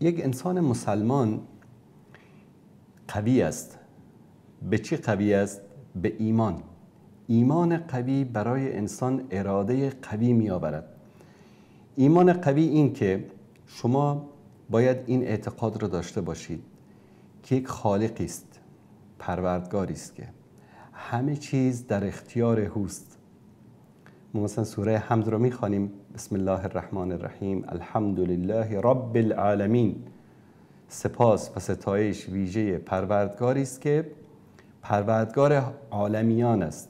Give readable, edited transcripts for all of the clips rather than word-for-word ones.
یک انسان مسلمان قوی است. به چی قوی است؟ به ایمان. ایمان قوی برای انسان اراده قوی می آورد. ایمان قوی این که شما باید این اعتقاد رو داشته باشید که یک خالقی است، پروردگاری است که همه چیز در اختیار اوست. ما مثلا سوره حمد رو میخوانیم، بسم الله الرحمن الرحیم، الحمد لله رب العالمین. سپاس و ستایش ویژه پروردگاری است که پروردگار عالمیان است.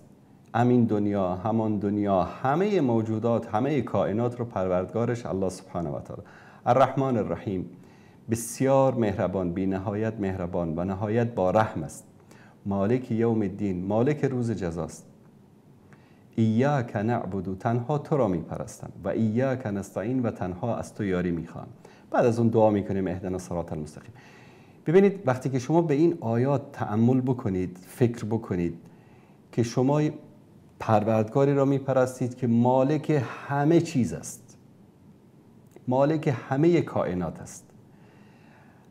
همین دنیا، همان دنیا، همه موجودات، همه کائنات رو پروردگارش الله سبحانه و تعالی. الرحمن الرحیم، بسیار مهربان، بی نهایت مهربان و نهایت با رحم است. مالک یوم الدین، مالک روز جزاست. ایاک نعبد، تنها تو را میپرستم، و ایاک نستعین، و تنها از تو یاری میخوام. بعد از اون دعا میکنیم اهدنا الصراط المستقیم. ببینید وقتی که شما به این آیات تأمل بکنید، فکر بکنید که شما پروردگاری را میپرستید که مالک همه چیز است، مالک همه کائنات است.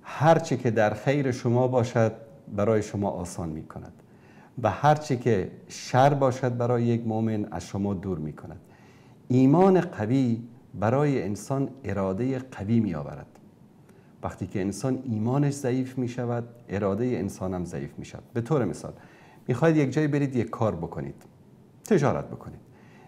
هرچی که در خیر شما باشد برای شما آسان میکند و هرچی که شر باشد برای یک مؤمن از شما دور میکند. ایمان قوی برای انسان اراده قوی می آورد. وقتی که انسان ایمانش ضعیف می شود، اراده انسان هم ضعیف می شود. به طور مثال میخواید یک جای برید یک کار بکنید، تجارت بکنید.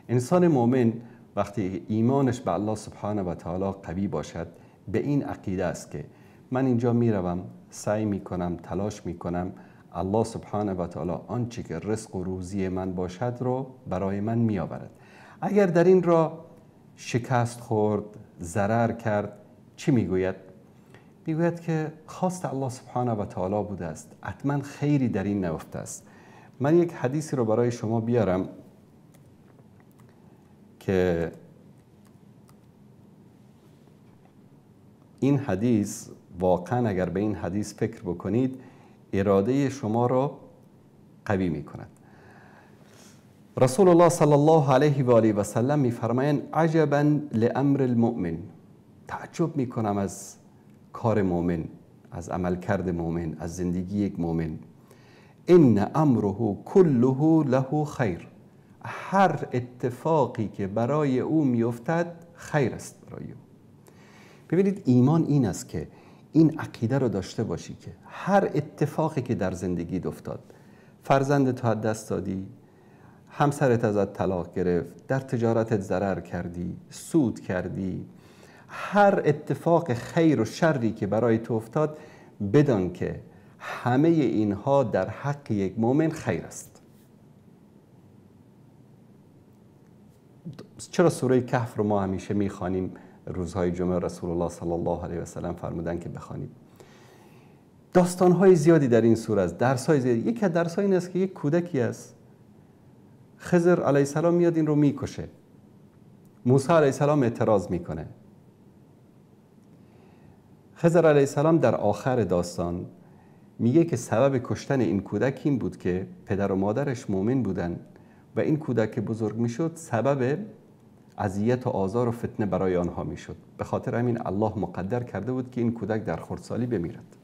انسان مؤمن وقتی ایمانش به الله سبحانه و تعالی قوی باشد، به این عقیده است که من اینجا میروم، سعی میکنم، تلاش میکنم، الله سبحانه و تعالی آنچه که رزق و روزی من باشد رو برای من میآورد. اگر در این راه شکست خورد، ضرر کرد، چی میگوید؟ میگوید که خواست الله سبحانه و تعالی بوده است، حتما خیری در این نهفته است. من یک حدیثی رو برای شما بیارم که این حدیث واقعا اگر به این حدیث فکر بکنید اراده شما رو قوی میکند. رسول الله صلی الله علیه و آله و سلم میفرمایند عجبا لامر المؤمن، تعجب میکنم از کار مؤمن، از عملکرد مؤمن، از زندگی یک مؤمن. ان امره كله له خیر، هر اتفاقی که برای او میافتد خیر است برای او. ببینید ایمان این است که این عقیده رو داشته باشی که هر اتفاقی که در زندگی افتاد، فرزندت از دست دادی، همسرت ازت طلاق گرفت، در تجارتت ضرر کردی، سود کردی، هر اتفاق خیر و شری که برای تو افتاد، بدان که همه اینها در حق یک مؤمن خیر است. چرا سوره کهف رو ما همیشه میخوانیم؟ روزهای جمعه رسول الله صلی الله علیه و سلم فرمودن که بخوانیم. داستانهای زیادی در این سوره است، درسهای زیادی. یکی از درسها این است که یک کودکی است، خضر علیه السلام میاد این رو میکشه، موسی علیه السلام اعتراض میکنه. خضر علیه السلام در آخر داستان میگه که سبب کشتن این کودک این بود که پدر و مادرش مؤمن بودن و این کودک که بزرگ میشد سبب اذیت و آزار و فتنه برای آنها میشد. به خاطر همین الله مقدر کرده بود که این کودک در خردسالی بمیرد.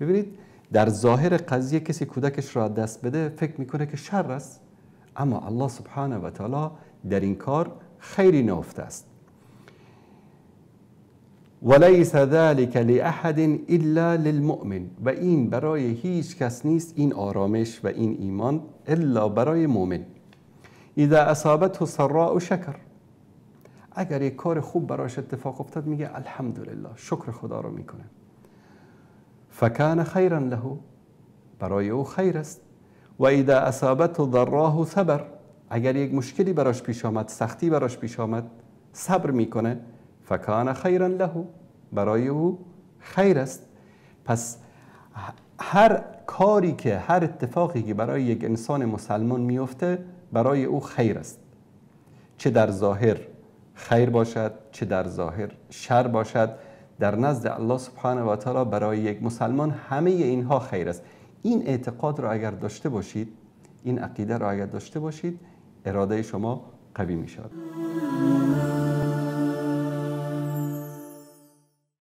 ببینید در ظاهر قضیه کسی کودکش را دست بده فکر میکنه که شر است، اما الله سبحانه و تعالی در این کار خیری نهفته است. ولیس ذلک لاحد الا للمؤمن، و این برای هیچ کس نیست این آرامش و این ایمان الا برای مؤمن. اذا اصابته سراء شکر، اگر یک کار خوب براش اتفاق افتاد میگه الحمدلله، شکر خدا رو میکنه. فکان خیرا له، برای او خیر است. و اذا اصابته ضراء صبر، اگر یک مشکلی براش پیش آمد، سختی براش پیش آمد، صبر میکنه. فکان خیرا له، برای او خیر است. پس هر کاری که، هر اتفاقی که برای یک انسان مسلمان میفته برای او خیر است، چه در ظاهر خیر باشد چه در ظاهر شر باشد، در نزد الله سبحانه و تعالی برای یک مسلمان همه اینها خیر است. این اعتقاد را اگر داشته باشید، این عقیده را اگر داشته باشید، اراده شما قوی می شود.